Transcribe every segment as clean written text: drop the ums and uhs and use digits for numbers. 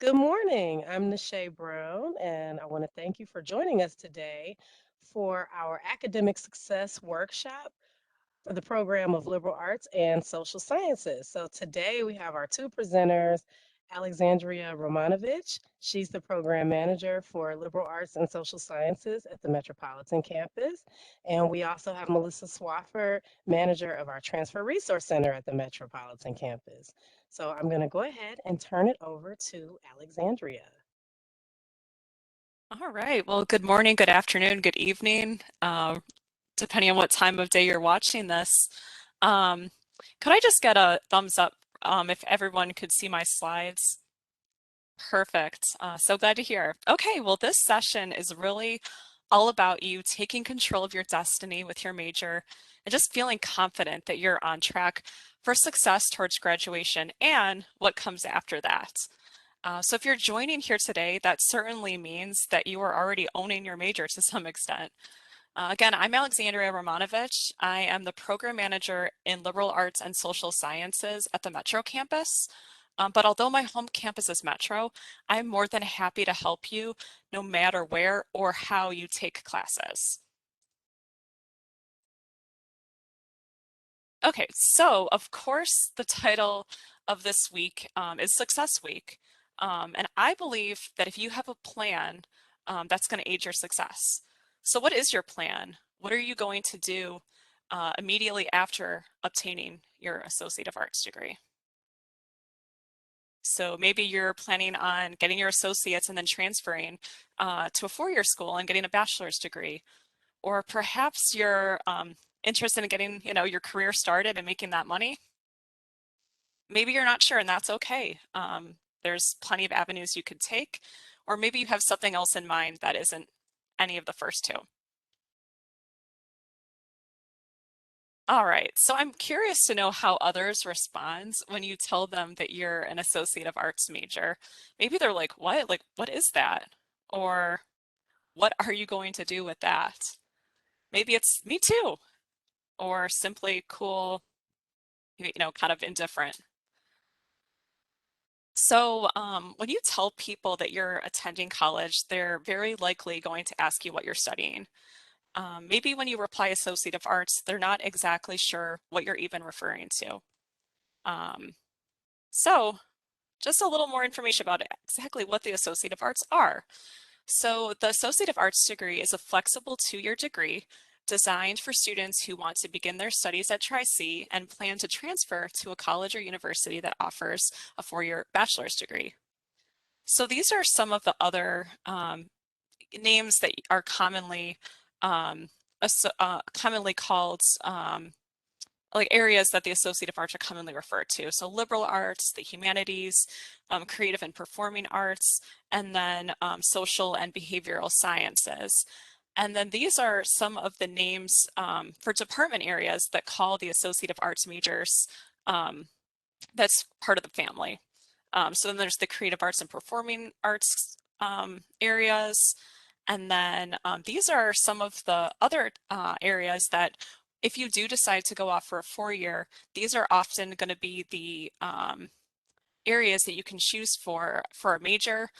Good morning. I'm Nishay Brown, and I want to thank you for joining us today for our Academic Success Workshop for the program of Liberal Arts and Social Sciences. So today we have our two presenters, Alexandria Romanovich. She's the program manager for Liberal Arts and Social Sciences at the Metropolitan Campus. And we also have Melissa Swafford, manager of our Transfer Resource Center at the Metropolitan Campus. So I'm going to go ahead and turn it over to Alexandria. All right. Well, good morning, good afternoon, good evening, depending on what time of day you're watching this. Um, could I just get a thumbs up if everyone could see my slides? Perfect. So glad to hear. Okay, well, this session is really all about you taking control of your destiny with your major and just feeling confident that you're on track for success towards graduation and what comes after that. So if you're joining here today, that certainly means that you are already owning your major to some extent. Again, I'm Alexandria Romanovich. I am the program manager in liberal arts and social sciences at the Metro campus. But although my home campus is Metro, I'm more than happy to help you no matter where or how you take classes. Okay, so of course the title of this week is Success Week. And I believe that if you have a plan, that's going to aid your success. So what is your plan? What are you going to do immediately after obtaining your Associate of Arts degree? So maybe you're planning on getting your associates and then transferring to a four-year school and getting a bachelor's degree. Or perhaps you're interested in getting, your career started and making that money. Maybe you're not sure, and that's okay. There's plenty of avenues you could take, or maybe you have something else in mind that isn't any of the first two. All right, so I'm curious to know how others respond when you tell them that you're an Associate of Arts major. Maybe they're like, what? Like, what is that? Or what are you going to do with that? Maybe it's me too, or simply cool, kind of indifferent. So, when you tell people that you're attending college, they're very likely going to ask you what you're studying. Maybe when you reply Associate of Arts, they're not exactly sure what you're even referring to. Um, so, just a little more information about exactly what the Associate of Arts are. So, the Associate of Arts degree is a flexible two-year degree designed for students who want to begin their studies at Tri-C and plan to transfer to a college or university that offers a four-year bachelor's degree. So these are some of the other names that are um, commonly called like areas that the Associate of Arts are commonly referred to. So liberal arts, the humanities, creative and performing arts, and then social and behavioral sciences. And then these are some of the names for department areas that call the Associate of Arts majors that's part of the family. So then there's the creative arts and performing arts areas. And then these are some of the other areas that if you do decide to go off for a four-year, these are often going to be the areas that you can choose for a major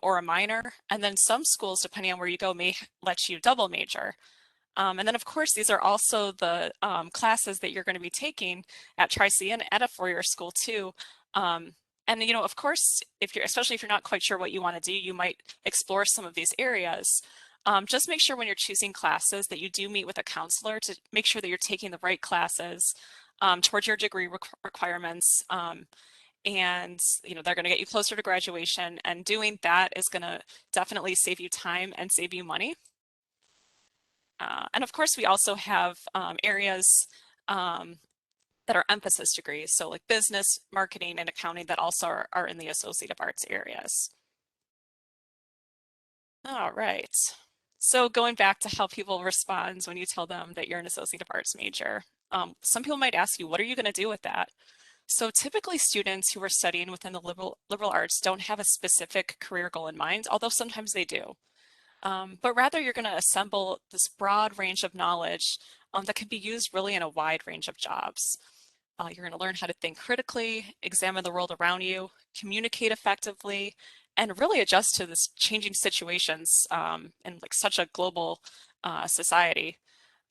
or a minor. And then some schools, depending on where you go, may let you double major. And then, of course, these are also the classes that you're going to be taking at Tri-C and at a four-year school too. And of course, especially if you're not quite sure what you want to do, you might explore some of these areas. Just make sure when you're choosing classes that you do meet with a counselor to make sure that you're taking the right classes towards your degree requirements. And they're going to get you closer to graduation, and doing that is going to definitely save you time and save you money. And of course, we also have areas that are emphasis degrees, so like business, marketing, and accounting that also are in the Associate of Arts areas. All right. So going back to how people respond when you tell them that you're an Associate of Arts major, some people might ask you, what are you going to do with that? So typically students who are studying within the liberal arts don't have a specific career goal in mind, although sometimes they do. But rather you're going to assemble this broad range of knowledge that can be used really in a wide range of jobs. You're going to learn how to think critically, examine the world around you, communicate effectively, and really adjust to this changing situations in like such a global society.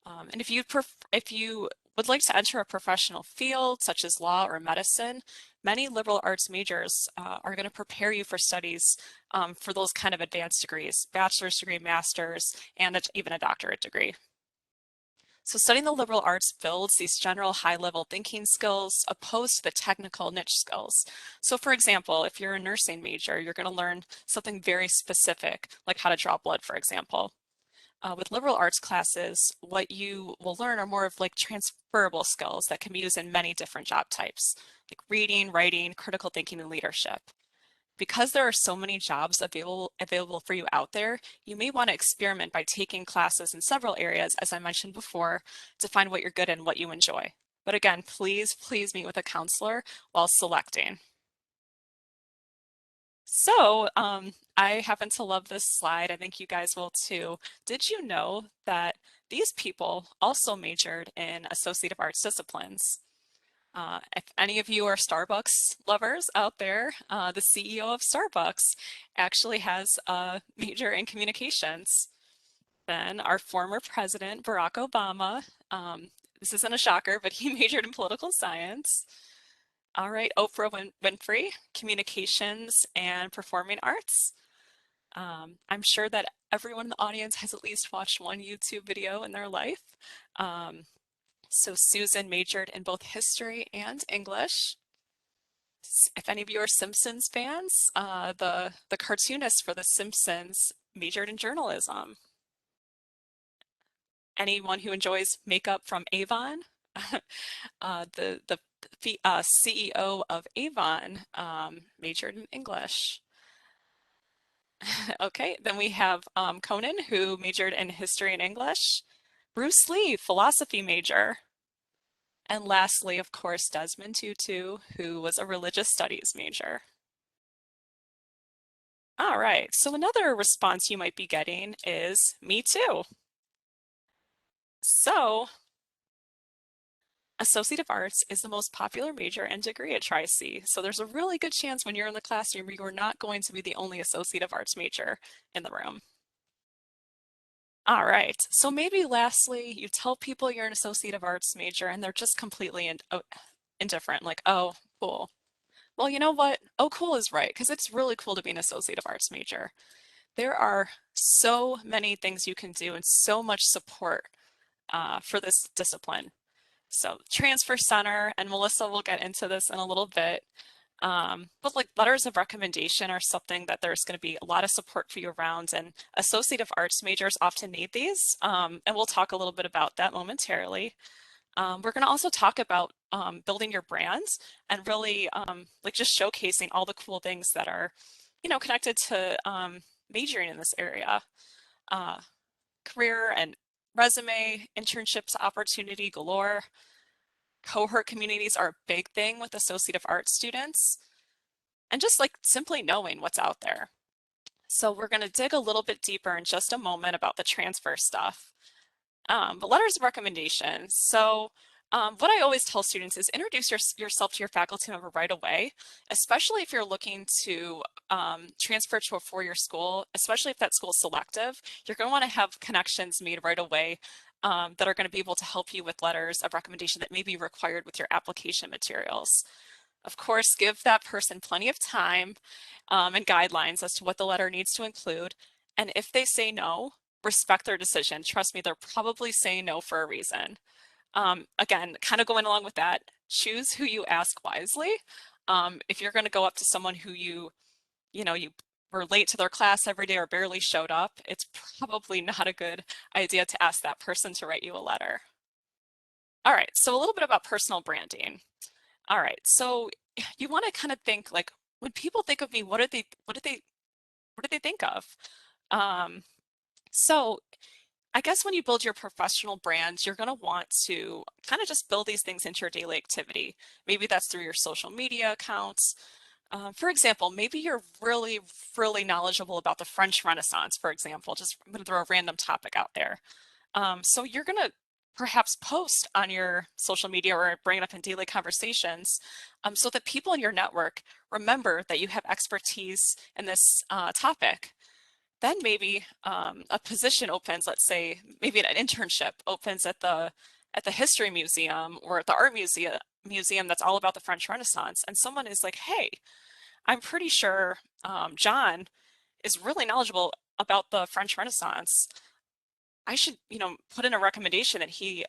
And if you would like to enter a professional field such as law or medicine, many liberal arts majors are going to prepare you for studies for those kind of advanced degrees, bachelor's degree, master's, and even a doctorate degree. So studying the liberal arts builds these general high-level thinking skills opposed to the technical niche skills. So for example, if you're a nursing major, you're going to learn something very specific, like how to draw blood, for example. With liberal arts classes, what you will learn are more of like transferable skills that can be used in many different job types, like reading, writing, critical thinking, and leadership. Because there are so many jobs available for you out there, you may want to experiment by taking classes in several areas, as I mentioned before, to find what you're good at and what you enjoy. But again, please meet with a counselor while selecting. So, I happen to love this slide. I think you guys will too. Did you know that these people also majored in associative arts disciplines? If any of you are Starbucks lovers out there, the CEO of Starbucks actually has a major in communications. Then our former president, Barack Obama, this isn't a shocker, but he majored in political science. All right, Oprah Winfrey, communications and performing arts. I'm sure that everyone in the audience has at least watched one YouTube video in their life. Um, so Susan majored in both history and English. If any of you are Simpsons fans, the cartoonist for The Simpsons majored in journalism. Anyone who enjoys makeup from Avon, the CEO of Avon majored in English. Okay, then we have Conan, who majored in history and English. Bruce Lee, philosophy major. And lastly, of course, Desmond Tutu, who was a religious studies major. All right, so another response you might be getting is me too. So, Associative Arts is the most popular major and degree at Tri-C. So there's a really good chance when you're in the classroom, you're not going to be the only Associative Arts major in the room. All right, so maybe lastly, you tell people you're an Associative Arts major and they're just completely indifferent, like, oh, cool. Well, you know what? Oh, cool is right, because it's really cool to be an Associative Arts major. There are so many things you can do and so much support for this discipline. So Transfer Center, and Melissa will get into this in a little bit, but like letters of recommendation are something that there's going to be a lot of support for you around, and associative arts majors often need these, and we'll talk a little bit about that momentarily. We're going to also talk about building your brands and really like just showcasing all the cool things that are, connected to majoring in this area. Uh, Career and resume, internships opportunity galore. Cohort communities are a big thing with associative arts students, and just like simply knowing what's out there. So we're going to dig a little bit deeper in just a moment about the transfer stuff. But letters of recommendation. So what I always tell students is introduce yourself to your faculty member right away, especially if you're looking to transfer to a four-year school, especially if that school is selective. You're going to want to have connections made right away that are going to be able to help you with letters of recommendation that may be required with your application materials. Of course, give that person plenty of time and guidelines as to what the letter needs to include. And if they say no, respect their decision. Trust me, they're probably saying no for a reason. Again, kind of going along with that, choose who you ask wisely. If you're going to go up to someone who you were late to their class every day or barely showed up, it's probably not a good idea to ask that person to write you a letter. All right, so a little bit about personal branding. All right, so you want to kind of think like, when people think of me, what do they think of? Um, so I guess when you build your professional brand, you're going to want to kind of just build these things into your daily activity. Maybe that's through your social media accounts. For example, maybe you're really knowledgeable about the French Renaissance, for example. Just I'm going to throw a random topic out there. So you're going to perhaps post on your social media or bring it up in daily conversations so that people in your network remember that you have expertise in this topic. Then maybe a position opens, let's say maybe an internship opens at the history museum or at the art museum that's all about the French Renaissance, and someone is like, hey, I'm pretty sure John is really knowledgeable about the French Renaissance. I should, put in a recommendation that he,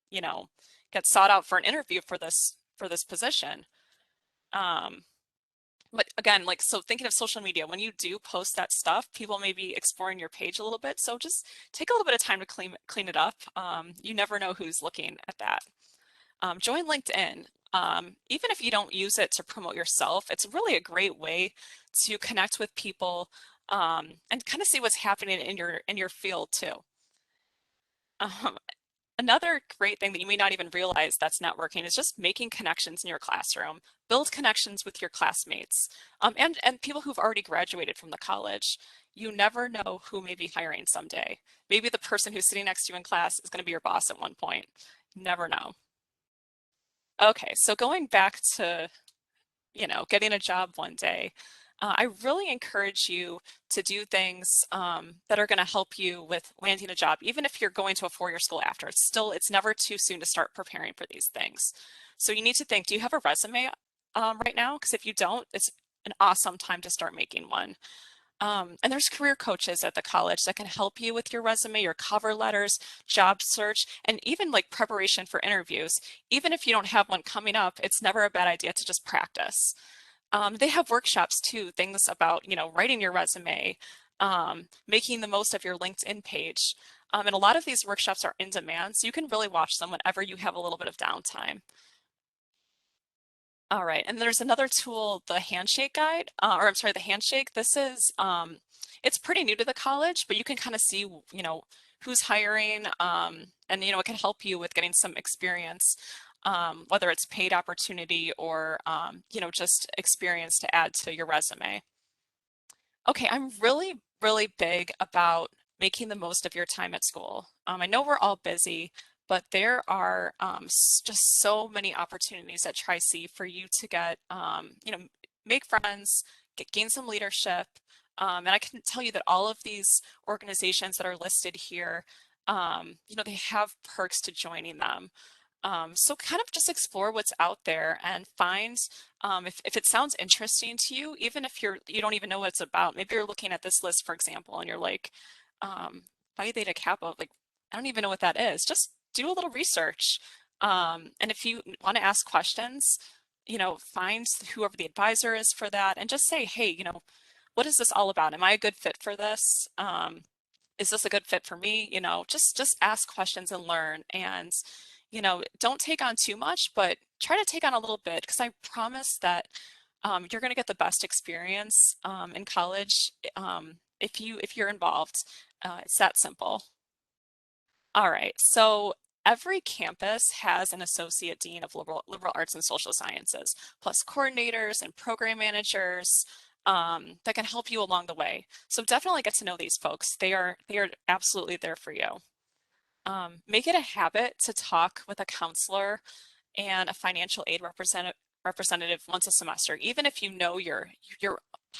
you know, gets sought out for an interview for this position. Um, but again, like, so thinking of social media, when you do post that stuff, people may be exploring your page a little bit. So just take a little bit of time to clean it up. You never know who's looking at that. Join LinkedIn. Even if you don't use it to promote yourself, it's really a great way to connect with people and kind of see what's happening in your field too. Um, Another great thing that you may not even realize that's networking is just making connections in your classroom. Build connections with your classmates and people who've already graduated from the college. You never know who may be hiring someday. Maybe the person who's sitting next to you in class is going to be your boss at one point. Never know. Okay, so going back to getting a job one day. I really encourage you to do things that are going to help you with landing a job, even if you're going to a four-year school after. It's never too soon to start preparing for these things. So you need to think, do you have a resume right now? Because if you don't, it's an awesome time to start making one. And there's career coaches at the college that can help you with your resume, your cover letters, job search, and even like preparation for interviews. Even if you don't have one coming up, it's never a bad idea to just practice. They have workshops too, things about, writing your resume, making the most of your LinkedIn page. And a lot of these workshops are in demand, so you can really watch them whenever you have a little bit of downtime. All right, and there's another tool, the Handshake Guide, or I'm sorry, the Handshake. This is, it's pretty new to the college, but you can kind of see, who's hiring, and it can help you with getting some experience, whether it's paid opportunity or, just experience to add to your resume. Okay, I'm really, really big about making the most of your time at school. I know we're all busy, but there are just so many opportunities at Tri-C for you to get, make friends, gain some leadership. And I can tell you that all of these organizations that are listed here, they have perks to joining them. So kind of just explore what's out there and find if it sounds interesting to you, even if you don't even know what it's about. Maybe you're looking at this list, for example, and you're like, Phi Theta Kappa, like I don't even know what that is. Just do a little research. And if you want to ask questions, find whoever the advisor is for that and just say, hey, what is this all about? Am I a good fit for this? Is this a good fit for me? Just ask questions and learn. And don't take on too much, but try to take on a little bit because I promise that you're going to get the best experience in college if you're involved. It's that simple. All right. So every campus has an associate dean of liberal arts and social sciences, plus coordinators and program managers that can help you along the way. So definitely get to know these folks. They are absolutely there for you. Make it a habit to talk with a counselor and a financial aid representative once a semester, even if you know you're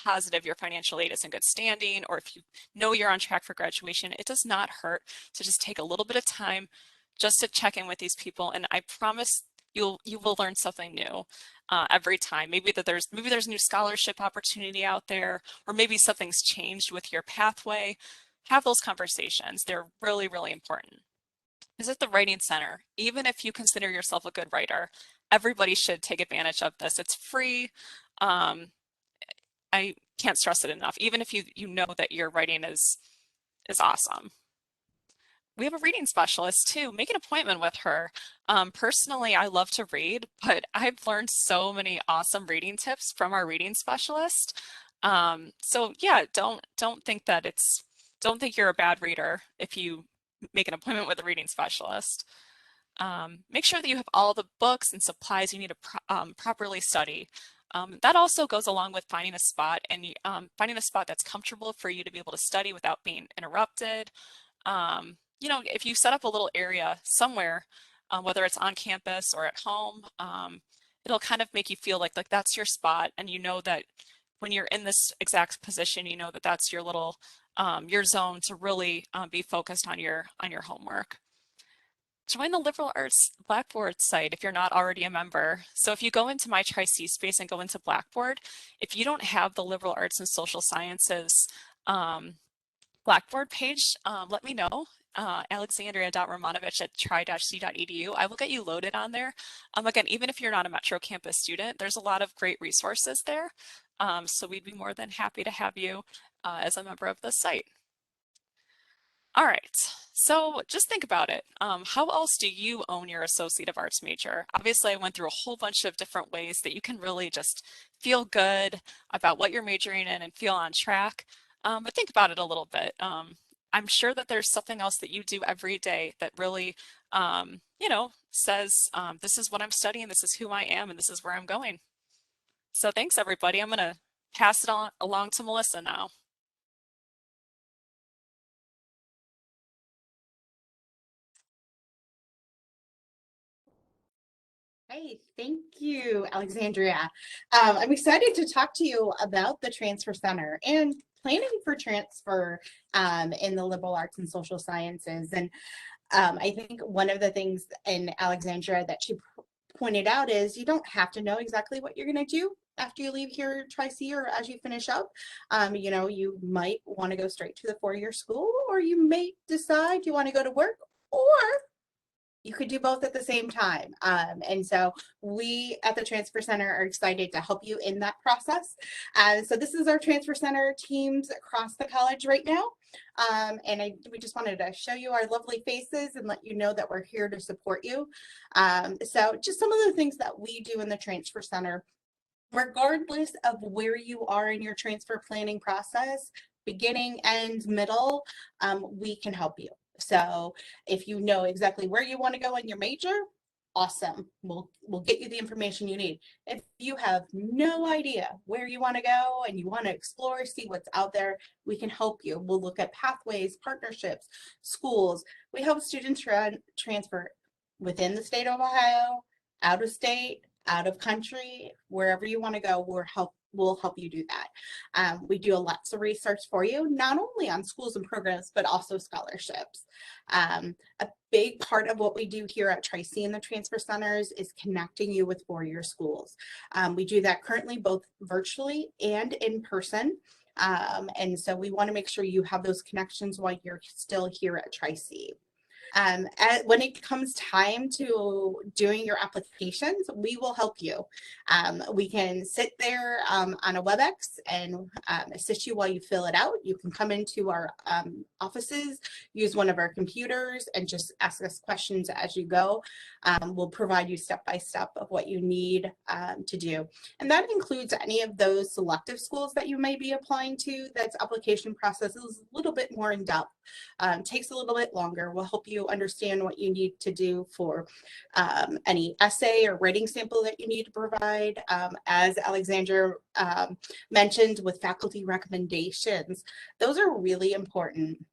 positive your financial aid is in good standing, or if you know you're on track for graduation, it does not hurt to just take a little bit of time just to check in with these people. And I promise you will learn something new every time. Maybe there's new scholarship opportunity out there, or maybe something's changed with your pathway. Have those conversations. They're really, really important. Visit the Writing Center. Even if you consider yourself a good writer, everybody should take advantage of this. It's free. Um, I can't stress it enough. Even if you know that your writing is awesome. We have a reading specialist too. Make an appointment with her. Personally, I love to read, but I've learned so many awesome reading tips from our reading specialist. So yeah, don't think you're a bad reader if you make an appointment with a reading specialist. Make sure that you have all the books and supplies you need to properly study. That also goes along with finding a spot and finding a spot that's comfortable for you to be able to study without being interrupted. if you set up a little area somewhere, whether it's on campus or at home, it'll kind of make you feel like that's your spot, and you know that when you're in this exact position, you know that that's your little your zone to really be focused on your homework. Join the Liberal Arts Blackboard site if you're not already a member. So if you go into my Tri-C space and go into Blackboard, if you don't have the Liberal Arts and Social Sciences um, Blackboard page, let me know. Alexandria.romanovich at tri-c.edu. I will get you loaded on there. Again, even if you're not a Metro Campus student, there's a lot of great resources there. So we'd be more than happy to have you as a member of the site. All right, so just think about it. How else do you own your Associate of Arts major? Obviously, I went through a whole bunch of different ways that you can really just feel good about what you're majoring in and feel on track. But think about it a little bit. I'm sure that there's something else that you do every day that really, says, this is what I'm studying, this is who I am, and this is where I'm going. So thanks, everybody. I'm going to pass it on along to Melissa now. Hey, thank you, Alexandria. I'm excited to talk to you about the Transfer Center and planning for transfer in the liberal arts and social sciences. And I think one of the things in Alexandria that she pointed out is you don't have to know exactly what you're going to do after you leave here Tri-C or as you finish up. You might want to go straight to the four-year school, or you may decide you want to go to work, or you could do both at the same time. And so we at the Transfer Center are excited to help you in that process. So this is our Transfer Center teams across the college right now. We just wanted to show you our lovely faces and let you know that we're here to support you. So just some of the things that we do in the Transfer Center, regardless of where you are in your transfer planning process, beginning, end, middle, we can help you. So if you know exactly where you want to go in your major, awesome. We'll get you the information you need. If you have no idea where you want to go and you want to explore, see what's out there, we can help you. We'll look at pathways, partnerships, schools. We help students transfer within the state of Ohio, out of state, out of country, wherever you want to go, we'll help you do that. We do lots of research for you, not only on schools and programs, but also scholarships. A big part of what we do here at Tri-C and the Transfer Centers is connecting you with four-year schools. We do that currently both virtually and in person. And so we want to make sure you have those connections while you're still here at Tri-C. When it comes time to doing your applications, we will help you. We can sit there on a WebEx and assist you while you fill it out. You can come into our offices, use one of our computers, and just ask us questions as you go. We'll provide you step by step of what you need to do. And that includes any of those selective schools that you may be applying to. That's application process is a little bit more in depth. Takes a little bit longer. We'll help you understand what you need to do for any essay or writing sample that you need to provide. As Alexandra mentioned, with faculty recommendations, those are really important.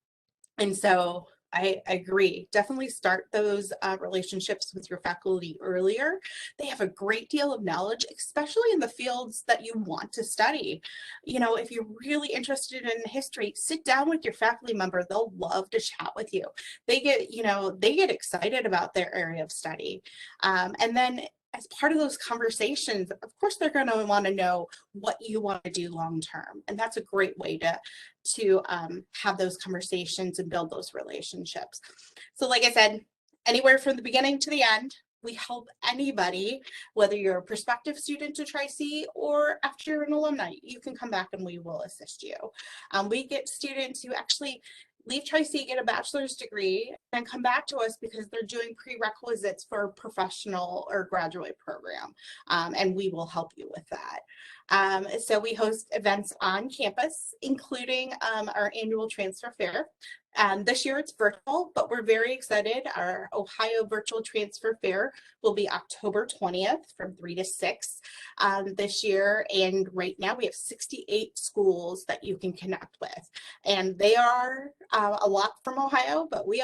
And so I agree. Definitely start those relationships with your faculty earlier. They have a great deal of knowledge, especially in the fields that you want to study. If you're really interested in history, sit down with your faculty member. They'll love to chat with you. They get excited about their area of study. And then as part of those conversations, of course, they're going to want to know what you want to do long term. And that's a great way to have those conversations and build those relationships. So like I said, anywhere from the beginning to the end, we help anybody, whether you're a prospective student to Tri-C or after you're an alumni, you can come back and we will assist you. We get students who actually leave Tri-C, get a bachelor's degree, and come back to us because they're doing prerequisites for a professional or graduate program. And we will help you with that. So we host events on campus, including our annual transfer fair. This year it's virtual, but we're very excited. Our Ohio Virtual Transfer Fair will be October 20th from 3 to 6 this year. And right now we have 68 schools that you can connect with. And they are a lot from Ohio, but we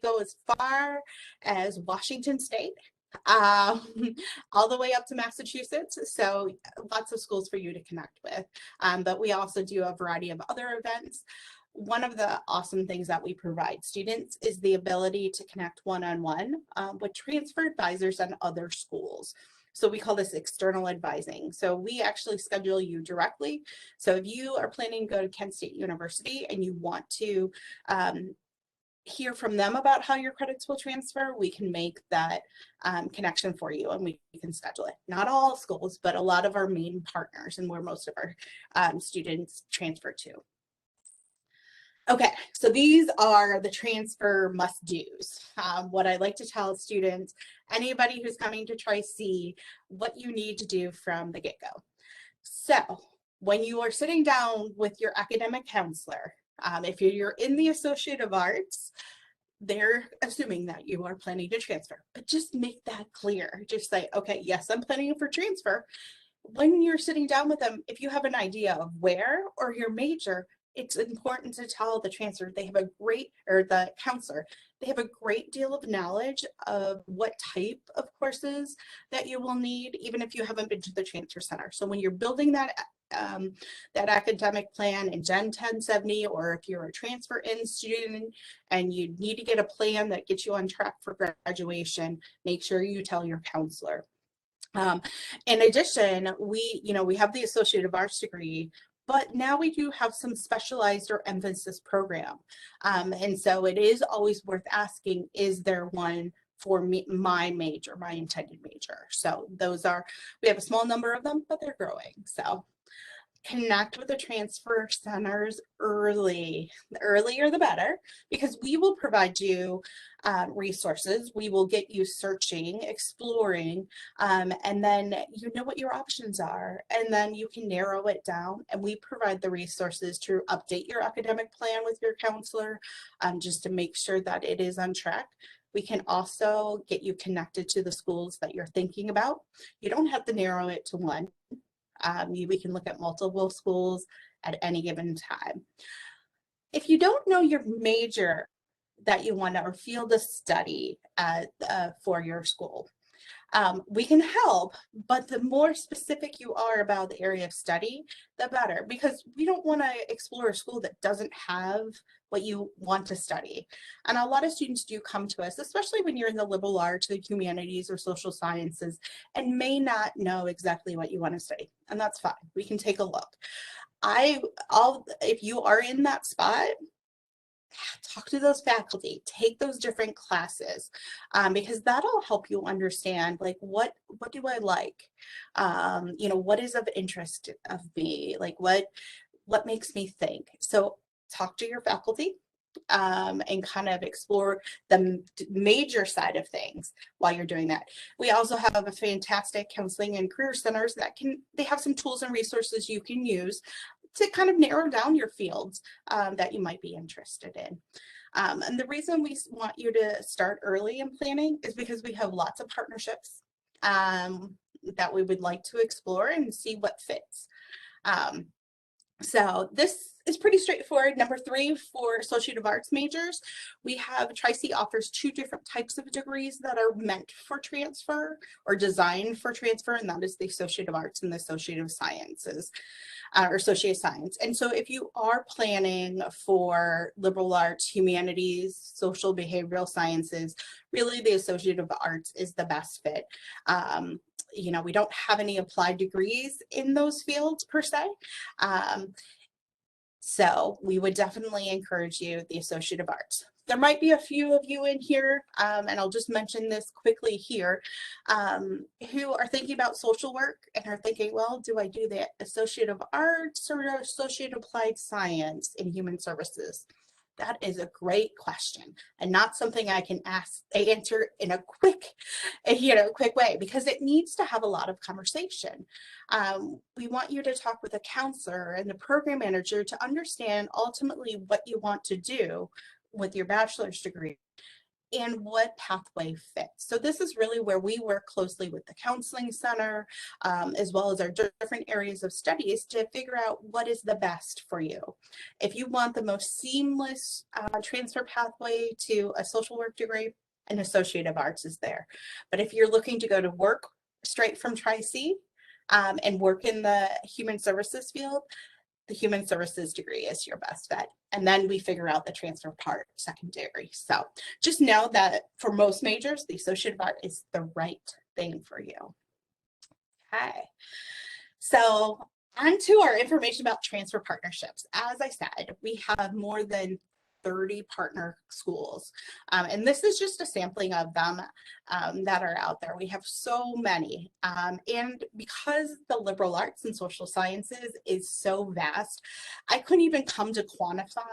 go as far as Washington State, um, all the way up to Massachusetts. So lots of schools for you to connect with. But we also do a variety of other events. One of the awesome things that we provide students is the ability to connect one-on-one with transfer advisors on other schools. So we call this external advising. So we actually schedule you directly. So if you are planning to go to Kent State University and you want to hear from them about how your credits will transfer, we can make that connection for you and we can schedule it. Not all schools, but a lot of our main partners and where most of our students transfer to. Okay, so these are the transfer must-dos. What I like to tell students, anybody who's coming to Tri-C, what you need to do from the get-go. So when you are sitting down with your academic counselor, if you're in the Associate of Arts, they're assuming that you are planning to transfer, but just make that clear. Just say, okay, yes, I'm planning for transfer. When you're sitting down with them, if you have an idea of where or your major, it's important to tell the transfer they have a great, or the counselor, they have a great deal of knowledge of what type of courses that you will need, even if you haven't been to the transfer center. So when you're building that academic plan in Gen 1070, or if you're a transfer in student and you need to get a plan that gets you on track for graduation, make sure you tell your counselor. In addition, we have the Associate of Arts degree, but now we do have some specialized or emphasis program. And so it is always worth asking, is there one for me, my major, my intended major? So we have a small number of them, but they're growing. So connect with the transfer centers early. The earlier the better, because we will provide you resources. We will get you searching, exploring, and then you know what your options are, and then you can narrow it down. And we provide the resources to update your academic plan with your counselor, just to make sure that it is on track. We can also get you connected to the schools that you're thinking about. You don't have to narrow it to one. We can look at multiple schools at any given time. If you don't know your major that you want to or field of study for your school, we can help, but the more specific you are about the area of study, the better, because we don't want to explore a school that doesn't have what you want to study. And a lot of students do come to us, especially when you're in the liberal arts, the humanities, or social sciences, and may not know exactly what you want to study. And that's fine. We can take a look. If you are in that spot, talk to those faculty, take those different classes, because that'll help you understand, like, what do I like? What is of interest of me? Like, what makes me think? So talk to your faculty, and kind of explore the major side of things while you're doing that. We also have a fantastic counseling and career centers they have some tools and resources you can use to kind of narrow down your fields that you might be interested in. And the reason we want you to start early in planning is because we have lots of partnerships that we would like to explore and see what fits. So this is pretty straightforward. Number 3, for Associate of Arts majors, we have Tri-C offers 2 different types of degrees that are meant for transfer or designed for transfer, and that is the Associate of Arts and the Associate of Sciences. Or associate science. And so if you are planning for liberal arts, humanities, social behavioral sciences, really the Associate of Arts is the best fit. We don't have any applied degrees in those fields per se. So we would definitely encourage you the Associate of Arts. There might be a few of you in here, and I'll just mention this quickly here, who are thinking about social work and are thinking, well, do I do the Associate of Arts or Associate Applied Science in Human Services? That is a great question, and not something I can answer in a quick way, because it needs to have a lot of conversation. We want you to talk with a counselor and the program manager to understand ultimately what you want to do with your bachelor's degree and what pathway fits. So this is really where we work closely with the counseling center, as well as our different areas of studies to figure out what is the best for you. If you want the most seamless transfer pathway to a social work degree, an Associate of Arts is there. But if you're looking to go to work straight from Tri-C and work in the human services field, the human services degree is your best bet. And then we figure out the transfer part secondary. So just know that for most majors, the Associate of Art is the right thing for you. Okay. So on to our information about transfer partnerships. As I said, we have more than 30 partner schools. And this is just a sampling of them that are out there. We have so many. And because the liberal arts and social sciences is so vast, I couldn't even come to quantify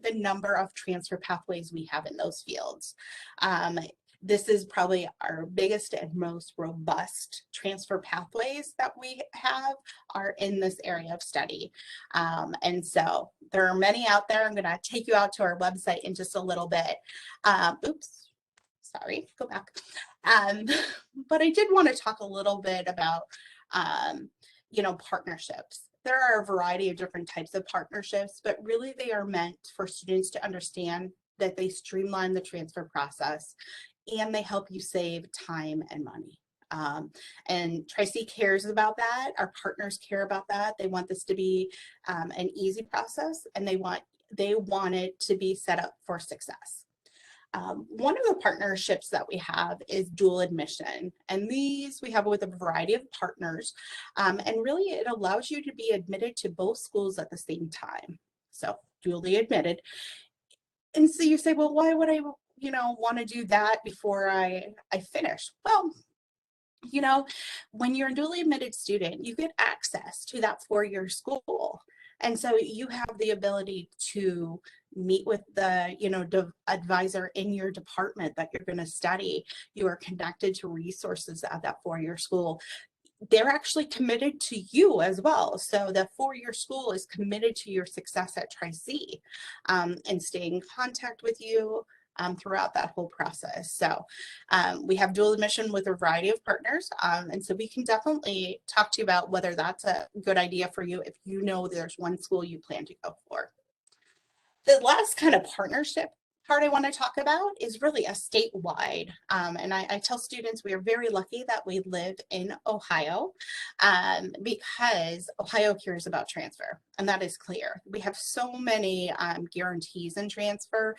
the number of transfer pathways we have in those fields. This is probably our biggest and most robust transfer pathways that we have are in this area of study. And so there are many out there. I'm going to take you out to our website in just a little bit. Oops, sorry, go back. But I did want to talk a little bit about, partnerships. There are a variety of different types of partnerships, but really they are meant for students to understand that they streamline the transfer process and they help you save time and money. And Tri-C cares about that. Our partners care about that. They want this to be an easy process, and they want it to be set up for success. One of the partnerships that we have is dual admission, and these we have with a variety of partners, and really it allows you to be admitted to both schools at the same time. So dually admitted. And so you say, well, why would I want to do that before I finish? Well, when you're a dually admitted student, you get access to that four-year school. And so you have the ability to meet with the, advisor in your department that you're going to study. You are connected to resources at that four-year school. They're actually committed to you as well. So the four-year school is committed to your success at Tri-C and staying in contact with you throughout that whole process. So we have dual admission with a variety of partners. And so we can definitely talk to you about whether that's a good idea for you if you know there's one school you plan to go for. The last kind of partnership part I want to talk about is really a statewide. And I tell students we are very lucky that we live in Ohio because Ohio cares about transfer, and that is clear. We have so many guarantees in transfer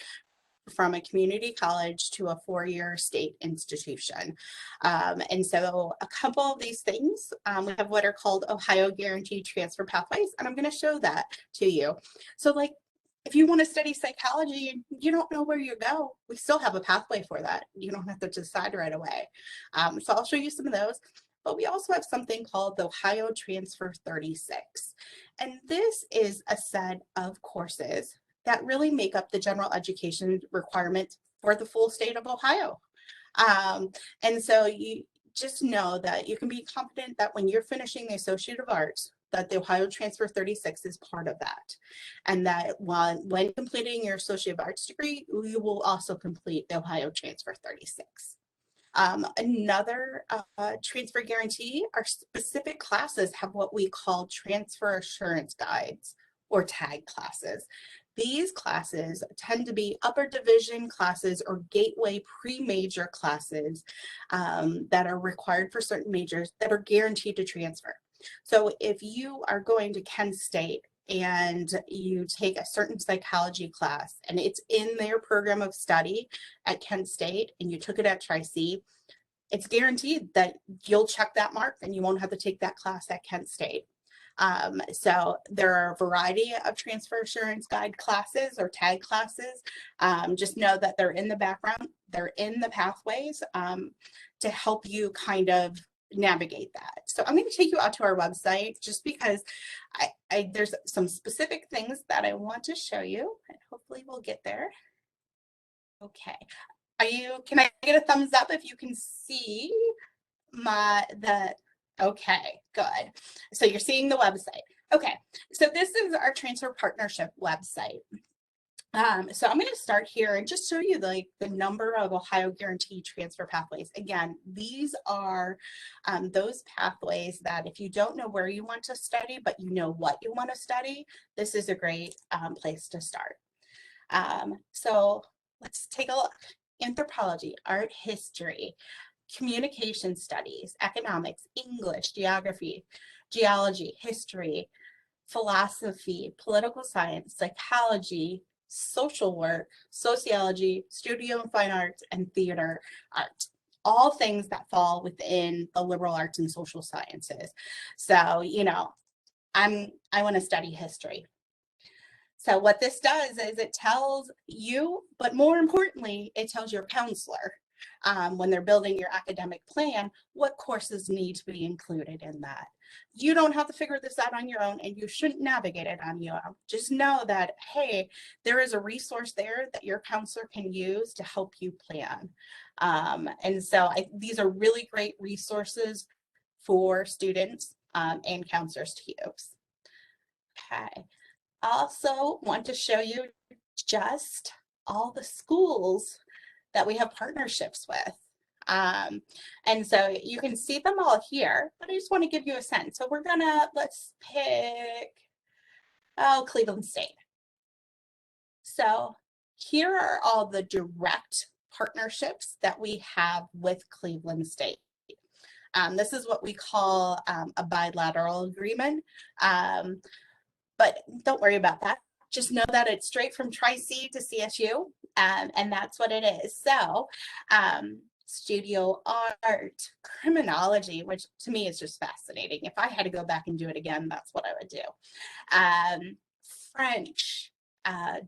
from a community college to a four-year state institution. And so a couple of these things, we have what are called Ohio Guaranteed Transfer Pathways, and I'm going to show that to you. So if you want to study psychology and you don't know where you go, we still have a pathway for that. You don't have to decide right away. So I'll show you some of those. But we also have something called the Ohio Transfer 36. And this is a set of courses that really make up the general education requirements for the full state of Ohio. And so you just know that you can be confident that when you're finishing the Associate of Arts, that the Ohio Transfer 36 is part of that. And that when completing your Associate of Arts degree, you will also complete the Ohio Transfer 36. Another transfer guarantee, our specific classes have what we call transfer assurance guides or tag classes. These classes tend to be upper division classes or gateway pre-major classes that are required for certain majors that are guaranteed to transfer. So if you are going to Kent State and you take a certain psychology class and it's in their program of study at Kent State and you took it at Tri-C, it's guaranteed that you'll check that mark and you won't have to take that class at Kent State. So there are a variety of transfer assurance guide classes or tag classes. Just know that they're in the background, they're in the pathways to help you kind of navigate that. So I'm going to take you out to our website just because there's some specific things that I want to show you. And Hopefully we'll get there. Okay. Can I get a thumbs up if you can see okay, good. So you're seeing the website. Okay, so this is our transfer partnership website. So I'm going to start here and just show you the number of Ohio Guarantee transfer pathways. Again, these are those pathways that if you don't know where you want to study, but you know what you want to study, this is a great place to start. So let's take a look. Anthropology, art history, communication studies, economics, English, geography, geology, history, philosophy, political science, psychology, social work, sociology, studio and fine arts, and theater art. All things that fall within the liberal arts and social sciences. So, you know, I want to study history. So what this does is it tells you, but more importantly, it tells your counselor when they're building your academic plan, what courses need to be included in that. You don't have to figure this out on your own, and you shouldn't navigate it on your own. Just know that, hey, there is a resource there that your counselor can use to help you plan. And so these are really great resources for students and counselors to use. Okay. Also want to show you just all the schools that we have partnerships with. And so you can see them all here, but I just want to give you a sense. So let's pick, Cleveland State. So here are all the direct partnerships that we have with Cleveland State. This is what we call a bilateral agreement. But don't worry about that. Just know that it's straight from Tri-C to CSU, and that's what it is. So studio art, criminology, which to me is just fascinating. If I had to go back and do it again, that's what I would do. French,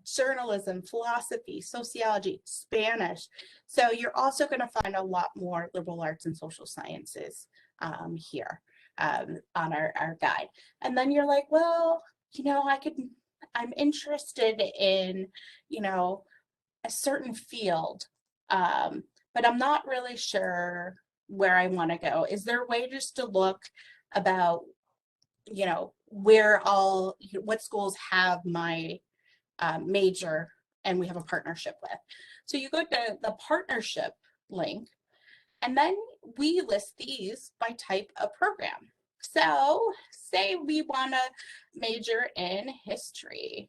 journalism, philosophy, sociology, Spanish. So you're also going to find a lot more liberal arts and social sciences here on our guide. And then you're like, well, you know, I'm interested in, you know, a certain field, but I'm not really sure where I want to go. Is there a way just to look about, you know, what schools have my major and we have a partnership with? So you go to the partnership link, and then we list these by type of program. So say we want to major in history.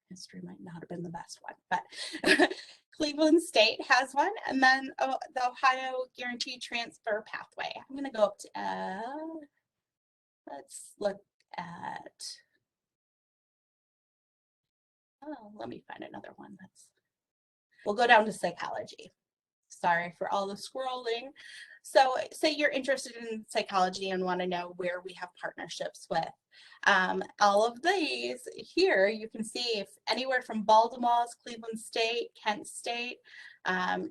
History might not have been the best one, but Cleveland State has one, and then the Ohio Guaranteed Transfer Pathway. I'm going to go up to, let's look at, let me find another one. We'll go down to psychology. Sorry for all the scrolling. So say you're interested in psychology and want to know where we have partnerships with. All of these here, you can see if anywhere from Baltimore, Cleveland State, Kent State,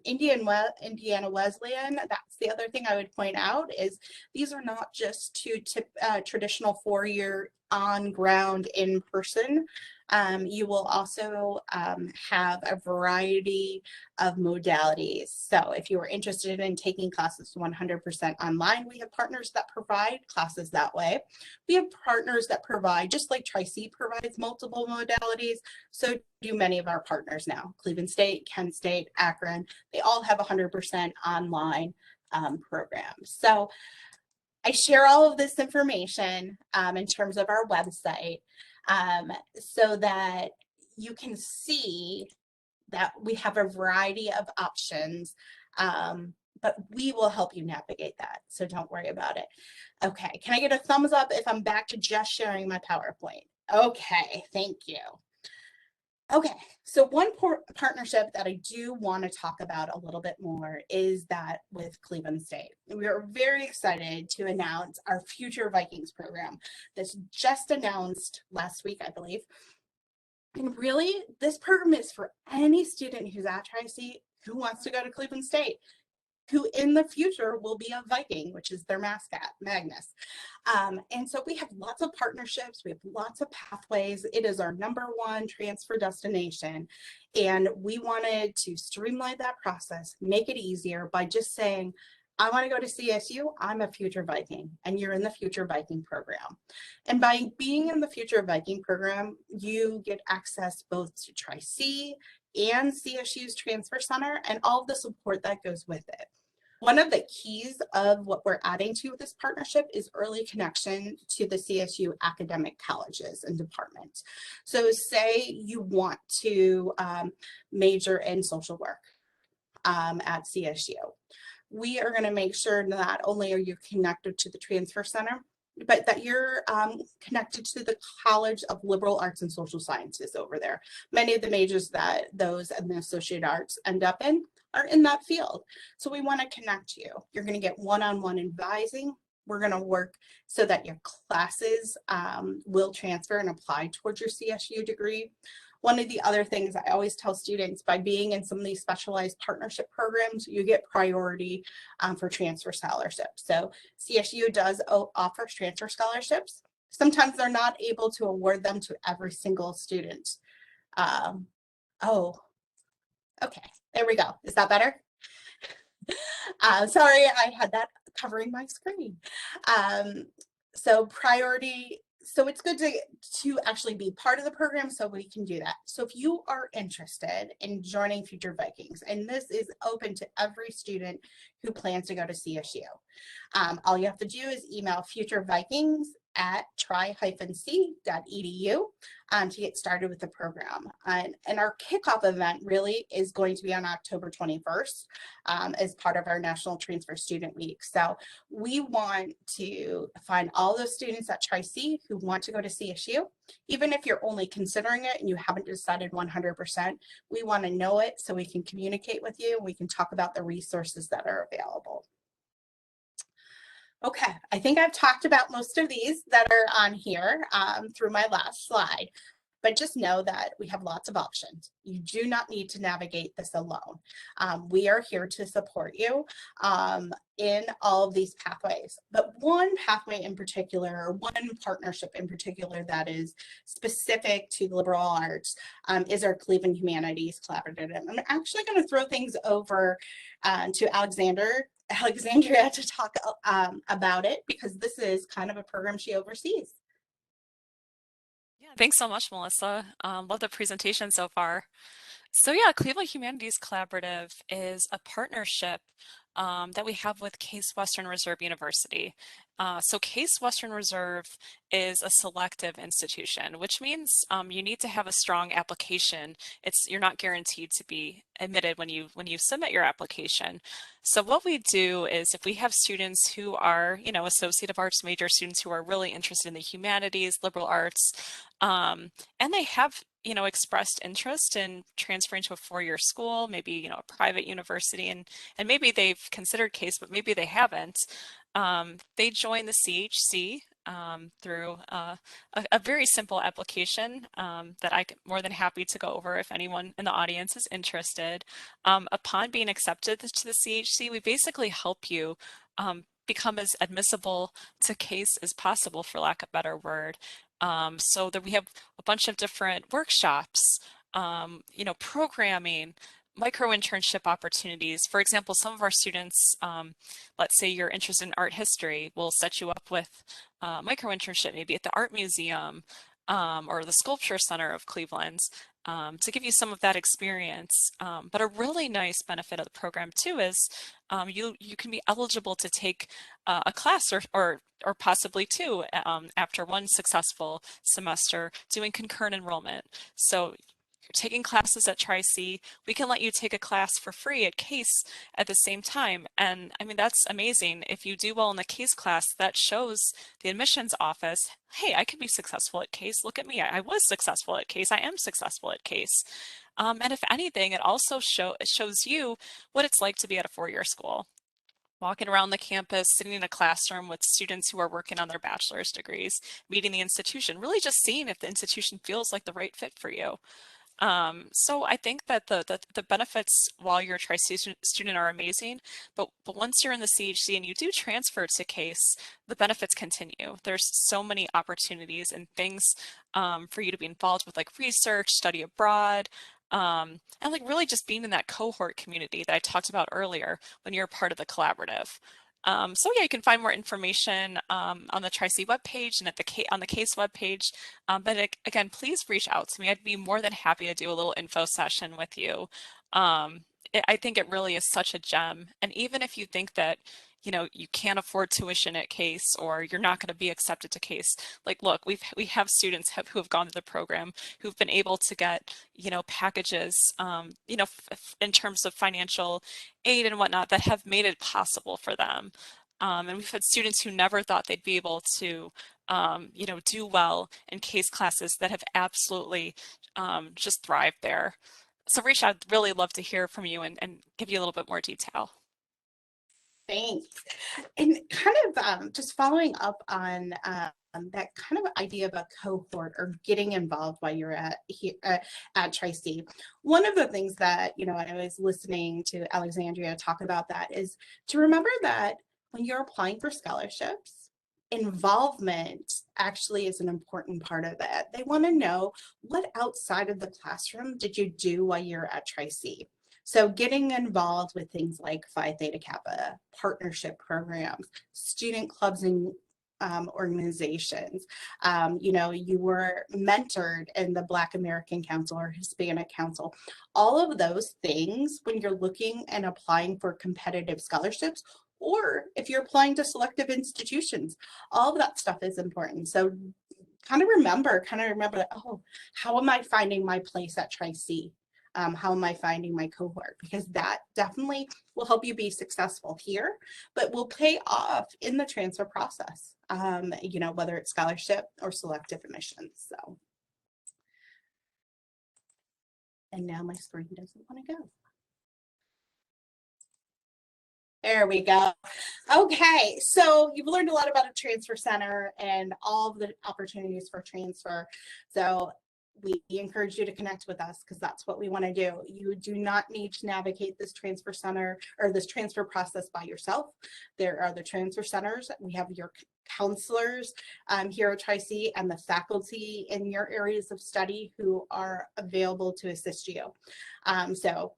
Indiana Wesleyan. That's the other thing I would point out is these are not just traditional four-year on-ground in-person. You will also have a variety of modalities. So if you are interested in taking classes 100% online, we have partners that provide classes that way. We have partners that provide, just like Tri-C provides multiple modalities, so do many of our partners now. Cleveland State, Kent State, Akron, they all have 100% online programs. So I share all of this information in terms of our website so that you can see that we have a variety of options, but we will help you navigate that. So don't worry about it. Okay, can I get a thumbs up if I'm back to just sharing my PowerPoint? Okay, thank you. Okay, so one partnership that I do want to talk about a little bit more is that with Cleveland State. We are very excited to announce our Future Vikings program that's just announced last week, I believe. And really, this program is for any student who's at Tri-C who wants to go to Cleveland State. who in the future will be a Viking, which is their mascot, Magnus. And so we have lots of partnerships, we have lots of pathways. It is our number one transfer destination. And we wanted to streamline that process, make it easier by just saying, I want to go to CSU, I'm a future Viking, and you're in the Future Viking program. And by being in the Future Viking program, you get access both to Tri-C and CSU's Transfer Center and all of the support that goes with it. One of the keys of what we're adding to this partnership is early connection to the CSU academic colleges and departments. So say you want to major in social work at CSU. We are going to make sure not only are you connected to the Transfer Center, but that you're connected to the College of Liberal Arts and Social Sciences over there. Many of the majors that those in the associate arts end up in are in that field. So we want to connect you. You're going to get one-on-one advising. We're going to work so that your classes will transfer and apply towards your CSU degree. One of the other things I always tell students, by being in some of these specialized partnership programs, you get priority for transfer scholarships. So CSU does offer transfer scholarships. Sometimes they're not able to award them to every single student. Oh, okay, there we go. Is that better? Sorry, I had that covering my screen. So priority, so it's good to actually be part of the program so we can do that. So if you are interested in joining Future Vikings, and this is open to every student who plans to go to CSU, all you have to do is email futurevikings@tri-c.edu to get started with the program. And our kickoff event really is going to be on October 21st as part of our National Transfer Student Week. So we want to find all those students at Tri-C who want to go to CSU. Even if you're only considering it and you haven't decided 100%, we want to know it so we can communicate with you. We can talk about the resources that are available. Okay, I think I've talked about most of these that are on here through my last slide, but just know that we have lots of options. You do not need to navigate this alone. We are here to support you in all of these pathways, but one pathway in particular, or one partnership in particular that is specific to liberal arts is our Cleveland Humanities Collaborative. I'm actually going to throw things over to Alexandria to talk about it, because this is kind of a program she oversees. Yeah, thanks so much, Melissa. Love the presentation so far. So yeah, Cleveland Humanities Collaborative is a partnership that we have with Case Western Reserve University. So Case Western Reserve is a selective institution, which means you need to have a strong application. You're not guaranteed to be admitted when you submit your application. So what we do is, if we have students who are, Associate of Arts major students who are really interested in the humanities, liberal arts, and they have expressed interest in transferring to a four-year school, maybe, a private university, and maybe they've considered Case, but maybe they haven't. They join the CHC through a very simple application that I'm more than happy to go over if anyone in the audience is interested. Upon being accepted to the CHC, we basically help you become as admissible to Case as possible, for lack of a better word. So that we have a bunch of different workshops, programming, micro internship opportunities. For example, some of our students, let's say you're interested in art history, we'll set you up with a micro internship, maybe at the Art Museum or the Sculpture Center of Cleveland, to give you some of that experience. But a really nice benefit of the program too is you can be eligible to take a class or possibly two after one successful semester doing concurrent enrollment. So you're taking classes at Tri-C, we can let you take a class for free at Case at the same time. And I mean, that's amazing. If you do well in the Case class, that shows the admissions office, hey, I could be successful at Case. Look at me. I was successful at Case. I am successful at Case. And if anything, it also shows you what it's like to be at a four-year school. Walking around the campus, sitting in a classroom with students who are working on their bachelor's degrees, meeting the institution, really just seeing if the institution feels like the right fit for you. So I think that the benefits while you're a tri-state student are amazing, but once you're in the CHC and you do transfer to CASE, the benefits continue. There's so many opportunities and things for you to be involved with, like research, study abroad, and like really just being in that cohort community that I talked about earlier when you're part of the collaborative. So yeah, you can find more information on the Tri-C webpage and at on the CASE webpage. Again, please reach out to me. I'd be more than happy to do a little info session with you. I think it really is such a gem. And even if you think that, you know, you can't afford tuition at CASE or you're not going to be accepted to CASE, like, look, we have students who have gone to the program who've been able to get, you know, packages, you know, in terms of financial aid and whatnot that have made it possible for them. And we've had students who never thought they'd be able to you know, do well in CASE classes that have absolutely just thrived there. So Risha, I'd really love to hear from you and give you a little bit more detail. Thanks. And kind of just following up on that kind of idea of a cohort or getting involved while you're at Tri-C. One of the things that, you know, I was listening to Alexandria talk about that is to remember that when you're applying for scholarships, involvement actually is an important part of that. They want to know what outside of the classroom did you do while you're at Tri-C. So getting involved with things like Phi Theta Kappa, partnership programs, student clubs and organizations. You know, you were mentored in the Black American Council or Hispanic Council. All of those things, when you're looking and applying for competitive scholarships, or if you're applying to selective institutions, all of that stuff is important. So kind of remember that, oh, how am I finding my place at Tri-C? How am I finding my cohort? Because that definitely will help you be successful here, but will pay off in the transfer process, you know, whether it's scholarship or selective admissions. So, and now my screen doesn't want to go. There we go. Okay, so you've learned a lot about a transfer center and all of the opportunities for transfer. So we encourage you to connect with us because that's what we want to do. You do not need to navigate this transfer center or this transfer process by yourself. There are the transfer centers. We have your counselors here at Tri-C and the faculty in your areas of study who are available to assist you. So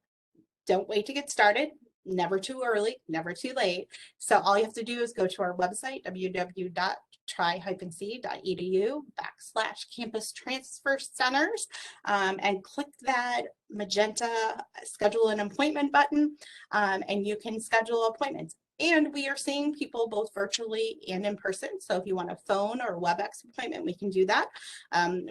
don't wait to get started. Never too early, never too late. So all you have to do is go to our website, www.tri-c.edu/campus transfer centers, and click that magenta schedule an appointment button, and you can schedule appointments. And we are seeing people both virtually and in person. So if you want a phone or a WebEx appointment, we can do that.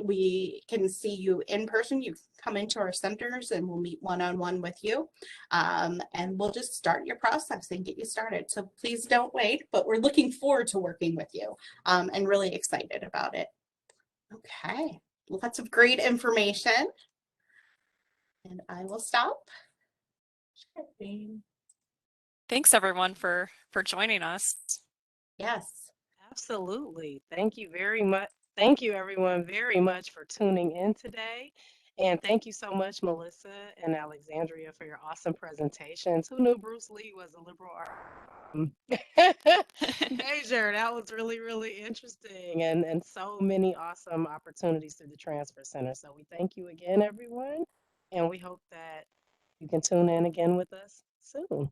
We can see you in person. You come into our centers and we'll meet one-on-one with you. And we'll just start your process and get you started. So please don't wait, but we're looking forward to working with you and really excited about it. Okay, lots of great information. And I will stop. Thanks everyone for joining us. Yes. Absolutely. Thank you very much. Thank you, everyone, very much for tuning in today. And thank you so much, Melissa and Alexandria, for your awesome presentations. Who knew Bruce Lee was a liberal art major? That was really, really interesting, and so many awesome opportunities through the Transfer Center. So we thank you again, everyone, and we hope that you can tune in again with us soon.